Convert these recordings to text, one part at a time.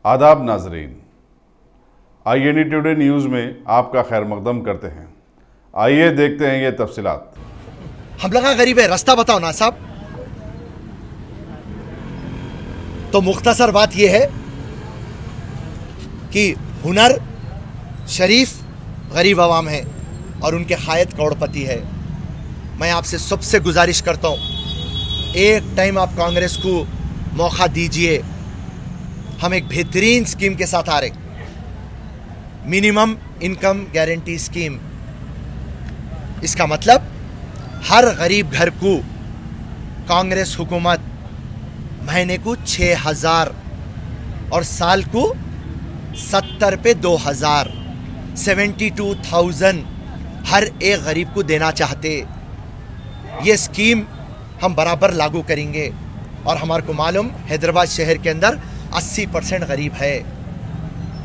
आदाब नाजरीन, INE today news में आपका खैर मकदम करते हैं। आइए देखते हैं ये तफसीलात। हम लोग गरीब है, रास्ता बताओ ना साहब। तो मुख्तसर बात यह है कि हुनर शरीफ गरीब अवाम है और उनके हायत करोड़पति है। मैं आपसे सबसे गुजारिश करता हूँ, एक टाइम आप कांग्रेस को मौका दीजिए। हम एक बेहतरीन स्कीम के साथ आ रहे, मिनिमम इनकम गारंटी स्कीम। इसका मतलब हर गरीब घर को कांग्रेस हुकूमत महीने को 6,000 और साल को 70 पे 2,000 72,000 हर एक गरीब को देना चाहते। ये स्कीम हम बराबर लागू करेंगे और हमारे को मालूम हैदराबाद शहर के अंदर 80% गरीब है।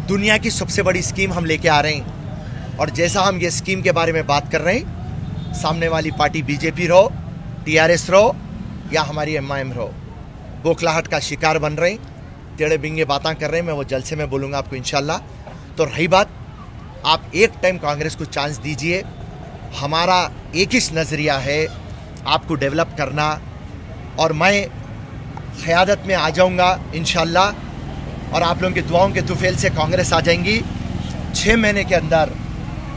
दुनिया की सबसे बड़ी स्कीम हम लेके आ रहे हैं और जैसा हम ये स्कीम के बारे में बात कर रहे हैं, सामने वाली पार्टी बीजेपी रहो, TRS रहो या हमारी MIM रहो, बौखलाहट का शिकार बन रहे हैं, टेढ़े बिंगे बातें कर रहे हैं। मैं वो जलसे में बोलूँगा आपको इंशाल्लाह। तो रही बात, आप एक टाइम कांग्रेस को चांस दीजिए। हमारा एक ही नज़रिया है, आपको डेवलप करना, और मैं क़यादत में आ जाऊंगा इंशाल्लाह और आप लोगों की दुआओं के तुफेल से कांग्रेस आ जाएंगी। 6 महीने के अंदर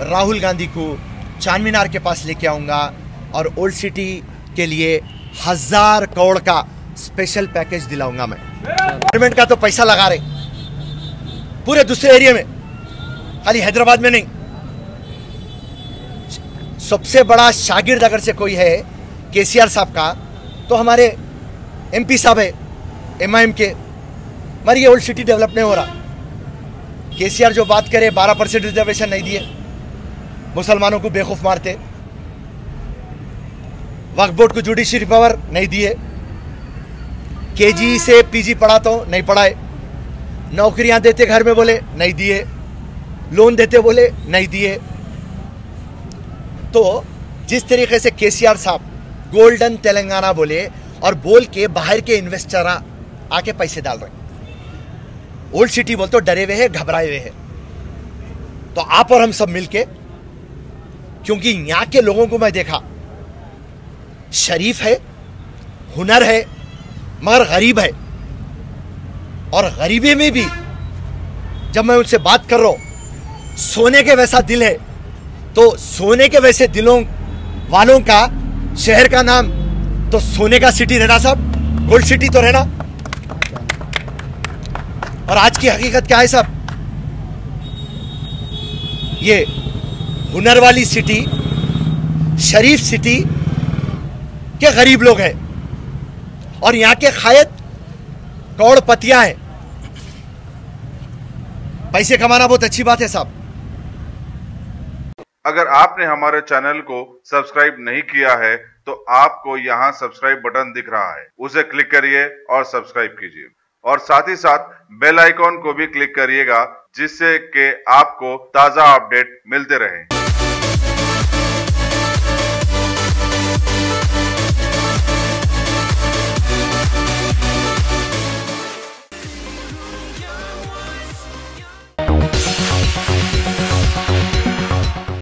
राहुल गांधी को चांद मीनार के पास लेके आऊँगा और ओल्ड सिटी के लिए 1,000 करोड़ का स्पेशल पैकेज दिलाऊंगा। मैं गवर्नमेंट का तो पैसा लगा रहे पूरे दूसरे एरिया में, खाली हैदराबाद में नहीं। सबसे बड़ा शागिर्द अगर से कोई है KCR साहब का, तो हमारे MP साहब है MIM के। मगर ये ओल्ड सिटी डेवलप नहीं हो रहा। KCR जो बात करे 12% रिजर्वेशन नहीं दिए, मुसलमानों को बेवकूफ मारते, वक्फ बोर्ड को जुडिशरी पावर नहीं दिए, KG से PG पढ़ाता हूँ नहीं पढ़ाए, नौकरियां देते घर में बोले नहीं दिए, लोन देते बोले नहीं दिए। तो जिस तरीके से KCR साहब गोल्डन तेलंगाना बोले और बोल के बाहर के इन्वेस्टर आके पैसे डाल रहे, ओल्ड सिटी बोल तो डरे हुए हैं, घबराए हुए हैं। तो आप और हम सब मिलके, क्योंकि यहां के लोगों को मैं देखा शरीफ है, हुनर है, मगर गरीब है, और गरीबी में भी जब मैं उनसे बात कर रहा हूं, सोने के वैसा दिल है। तो सोने के वैसे दिलों वालों का शहर का नाम तो सोने का सिटी रहना साहब, गोल्ड सिटी तो रहना। और आज की हकीकत क्या है साहब, ये हुनर वाली सिटी, शरीफ सिटी के गरीब लोग हैं और यहां के खायत करोड़पतियां हैं। पैसे कमाना बहुत अच्छी बात है साहब। अगर आपने हमारे चैनल को सब्सक्राइब नहीं किया है तो आपको यहाँ सब्सक्राइब बटन दिख रहा है, उसे क्लिक करिए और सब्सक्राइब कीजिए, और साथ ही साथ बेल आइकॉन को भी क्लिक करिएगा, जिससे कि आपको ताज़ा अपडेट मिलते रहें।